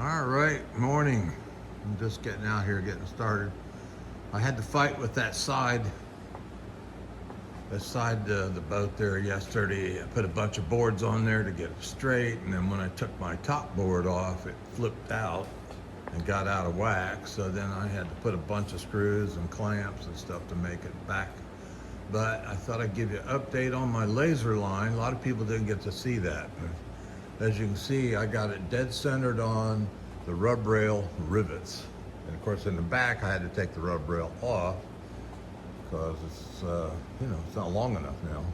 All right, morning. I'm just getting out here, getting started. I had to fight with that side the boat there yesterday. I put a bunch of boards on there to get it straight, and then when I took my top board off, it flipped out and got out of whack. So then I had to put a bunch of screws and clamps and stuff to make it back. But I thought I'd give you an update on my laser line. A lot of people didn't get to see that. As you can see, I got it dead centered on the rub rail rivets. And of course in the back, I had to take the rub rail off because it's, it's not long enough now.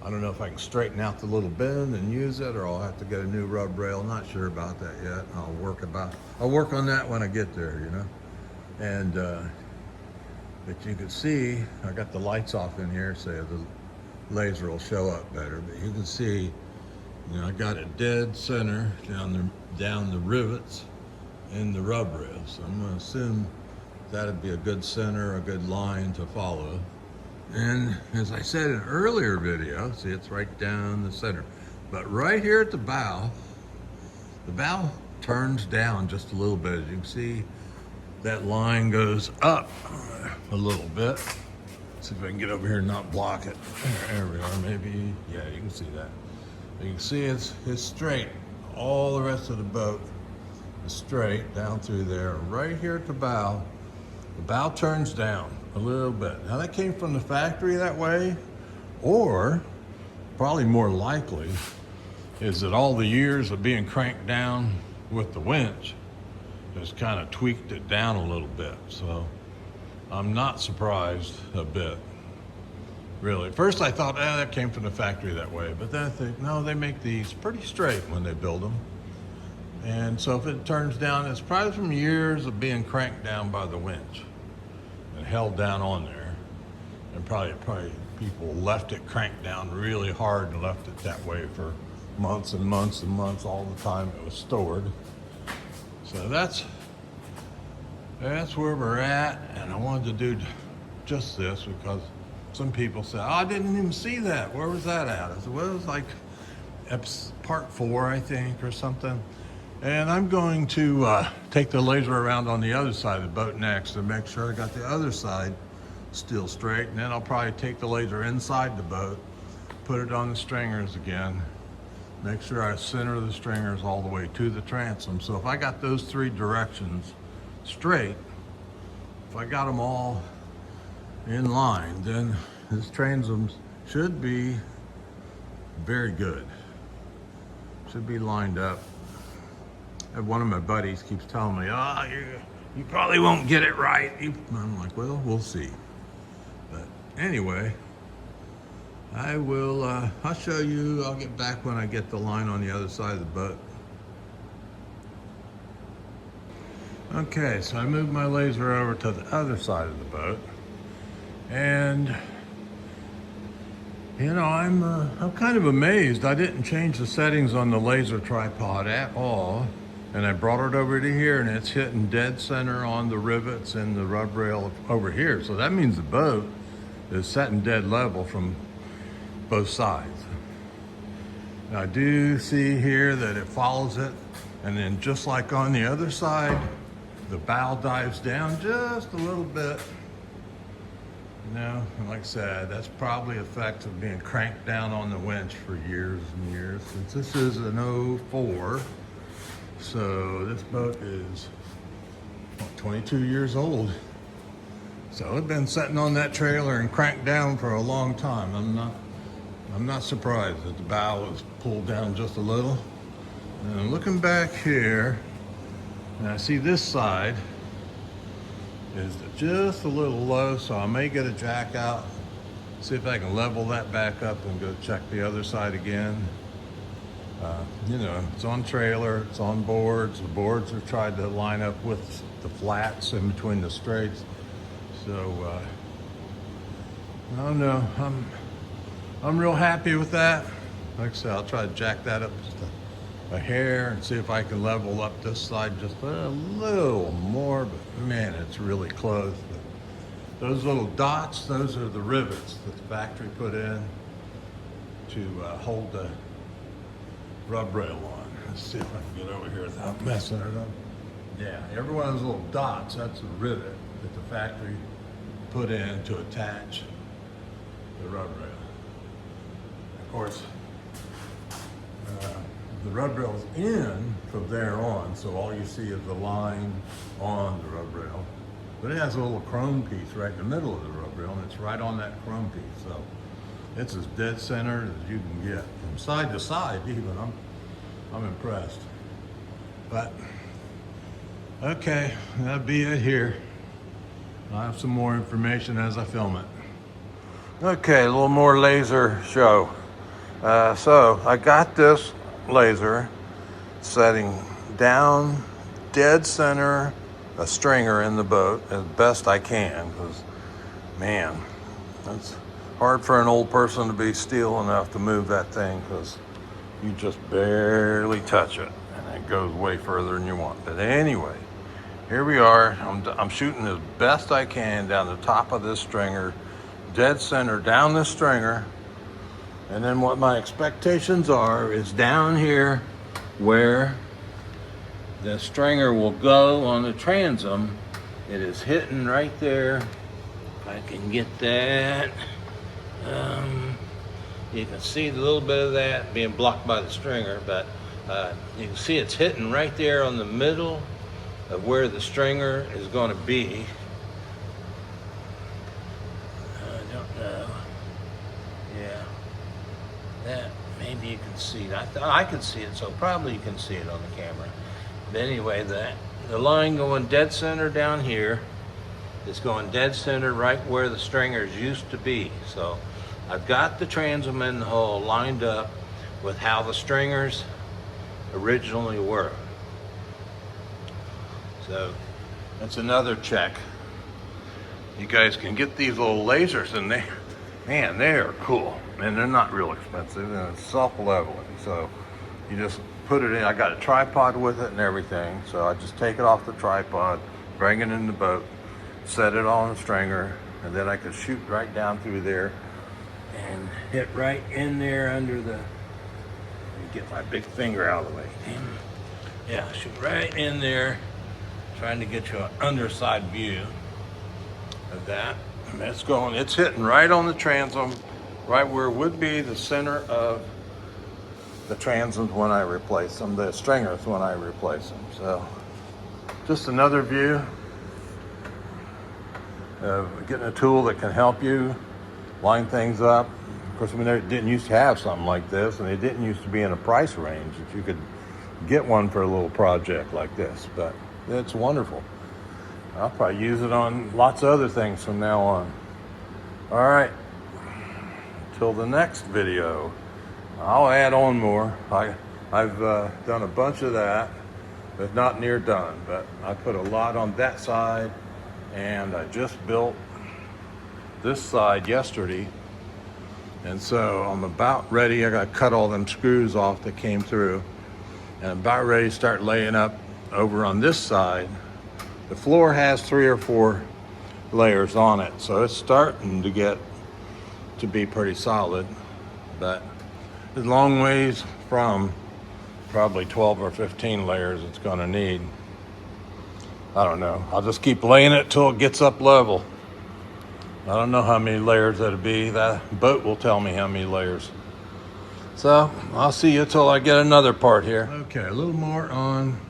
I don't know if I can straighten out the little bend and use it, or I'll have to get a new rub rail. Not sure about that yet. I'll work on that when I get there, And, but you can see, I got the lights off in here so the laser will show up better. But you can see, I got it dead center down the rivets in the rub rail. So I'm going to assume that'd be a good center, a good line to follow. And as I said in an earlier video, see, it's right down the center. But right here at the bow turns down just a little bit. As you can see, that line goes up a little bit. See if I can get over here and not block it. There we are, maybe. Yeah, you can see that. You can see it's straight. All the rest of the boat is straight down through there. Right here at the bow turns down a little bit. Now that came from the factory that way, or probably more likely is that all the years of being cranked down with the winch just kind of tweaked it down a little bit. So I'm not surprised a bit. Really. At first I thought, that came from the factory that way. But then I think, no, they make these pretty straight when they build them. And so if it turns down, it's probably from years of being cranked down by the winch and held down on there. And probably people left it cranked down really hard and left it that way for months and months and months, all the time it was stored. So that's where we're at. And I wanted to do just this because some people say, I didn't even see that. Where was that at? I said, well, it was like part 4, I think, or something. And I'm going to take the laser around on the other side of the boat next to make sure I got the other side still straight. And then I'll probably take the laser inside the boat, put it on the stringers again, make sure I center the stringers all the way to the transom. So if I got those 3 directions straight, if I got them all in line, then this transom should be very good. Should be lined up. And one of my buddies keeps telling me, you probably won't get it right. I'm like, well, we'll see. But anyway, I'll show you. I'll get back when I get the line on the other side of the boat. Okay, so I moved my laser over to the other side of the boat. And I'm kind of amazed. I didn't change the settings on the laser tripod at all. And I brought it over to here, and it's hitting dead center on the rivets and the rub rail over here. So that means the boat is setting dead level from both sides. Now I do see here that it follows it, and then just like on the other side, the bow dives down just a little bit. And like I said, that's probably effects of being cranked down on the winch for years and years. Since this is an 04, so this boat is 22 years old. So it's been sitting on that trailer and cranked down for a long time. I'm not surprised that the bow was pulled down just a little. And looking back here, and I see this side is just a little low, so I may get a jack out, see if I can level that back up and go check the other side again. It's on trailer, it's on boards. The boards are tried to line up with the flats in between the straights. So, I don't know, I'm real happy with that. Like I said, I'll try to jack that up just a hair and see if I can level up this side just a little more, but man, it's really close. But those little dots, those are the rivets that the factory put in to hold the rub rail on. Let's see if I can get over here without messing it up. Yeah, every one of those little dots, that's a rivet that the factory put in to attach the rub rail. Of course, the rub rail's in from there on, so all you see is the line on the rub rail. But it has a little chrome piece right in the middle of the rub rail, and it's right on that chrome piece. So it's as dead center as you can get, from side to side even. I'm impressed. But okay, that'll be it here. I'll have some more information as I film it. Okay, a little more laser show. So I got this laser setting down dead center a stringer in the boat as best I can, because man, it's hard for an old person to be steel enough to move that thing, because you just barely touch it and it goes way further than you want. But anyway, here we are. I'm shooting as best I can down the top of this stringer, dead center down this stringer. And then what my expectations are is down here where the stringer will go on the transom. It is hitting right there. If I can get that. You can see a little bit of that being blocked by the stringer, but you can see it's hitting right there on the middle of where the stringer is going to be. I don't know. Yeah. That, maybe you can see it. I thought I could see it, so probably you can see it on the camera. But anyway, the line going dead center down here is going dead center right where the stringers used to be. So I've got the transom in the hole lined up with how the stringers originally were. So that's another check. You guys can get these little lasers, and man, they are cool. And they're not real expensive, and it's self-leveling. So you just put it in. I got a tripod with it and everything. So I just take it off the tripod, bring it in the boat, set it on a stringer, and then I could shoot right down through there and hit right in there under the, get my big finger out of the way. Yeah, shoot right in there, trying to get you an underside view of that. And that's going, it's hitting right on the transom, right where it would be the center of the transoms when I replace them, the stringers when I replace them. So just another view of getting a tool that can help you line things up. Of course, we didn't used to have something like this, and it didn't used to be in a price range that you could get one for a little project like this, but it's wonderful. I'll probably use it on lots of other things from now on. All right, until the next video, I'll add on more. I've done a bunch of that, but not near done. But I put a lot on that side, and I just built this side yesterday. And so I'm about ready. I got to cut all them screws off that came through, and I'm about ready to start laying up over on this side. The floor has 3 or 4 layers on it, so it's starting to get to be pretty solid, but it's a long ways from probably 12 or 15 layers it's going to need. I don't know. I'll just keep laying it till it gets up level. I don't know how many layers that'll be. That boat will tell me how many layers. So I'll see you till I get another part here. Okay, a little more on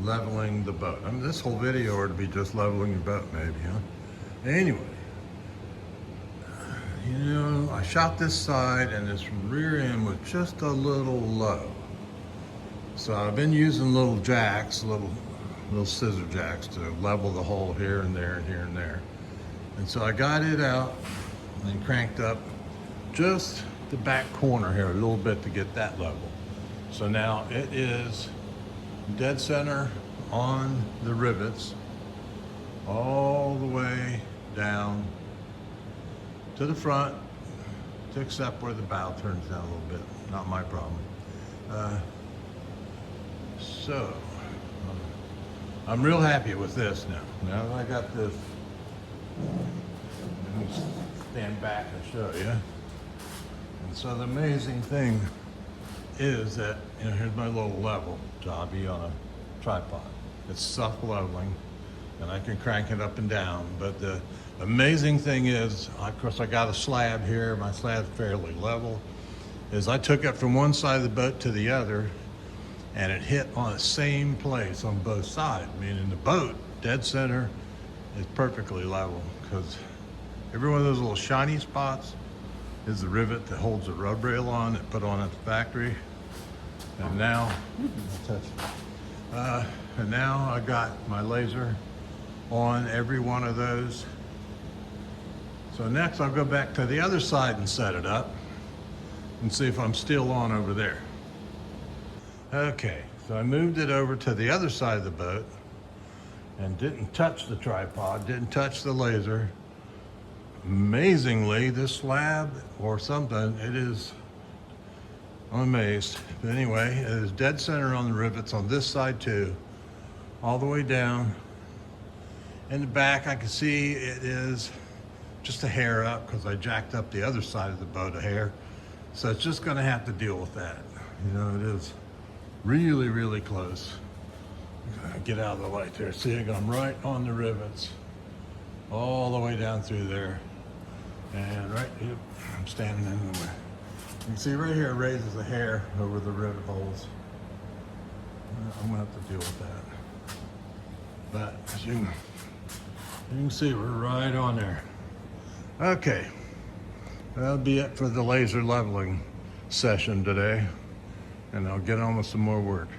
leveling the boat. I mean, this whole video ought to be just leveling the boat, maybe, huh? Anyway, you know, I shot this side, and this rear end was just a little low. So I've been using little jacks, little scissor jacks to level the hole here and there and here and there. And so I got it out and cranked up just the back corner here a little bit to get that level. So now it is dead center on the rivets all the way down to the front, to except where the bow turns down a little bit. Not my problem. So I'm real happy with this now. Now that I got this, let me stand back and show you. And so the amazing thing is that, here's my little level jobby on a tripod. It's self-leveling, and I can crank it up and down. But the amazing thing is, of course, I got a slab here. My slab's fairly level. Is I took it from one side of the boat to the other, and it hit on the same place on both sides. Meaning the boat, dead center, is perfectly level, because every one of those little shiny spots is the rivet that holds the rub rail on that put on at the factory. And now, and now I got my laser on every one of those. So next I'll go back to the other side and set it up and see if I'm still on over there. Okay, so I moved it over to the other side of the boat and didn't touch the tripod, didn't touch the laser. Amazingly, this slab or something, it is, I'm amazed. But anyway, it is dead center on the rivets on this side too, all the way down. In the back, I can see it is just a hair up because I jacked up the other side of the boat a hair. So it's just gonna have to deal with that. It is really, really close. Get out of the light there. See, I'm right on the rivets, all the way down through there. And right, yep, I'm standing in the way. You can see right here it raises a hair over the rivet holes. I'm gonna have to deal with that. But as you can see, we're right on there. Okay, that'll be it for the laser leveling session today. And I'll get on with some more work.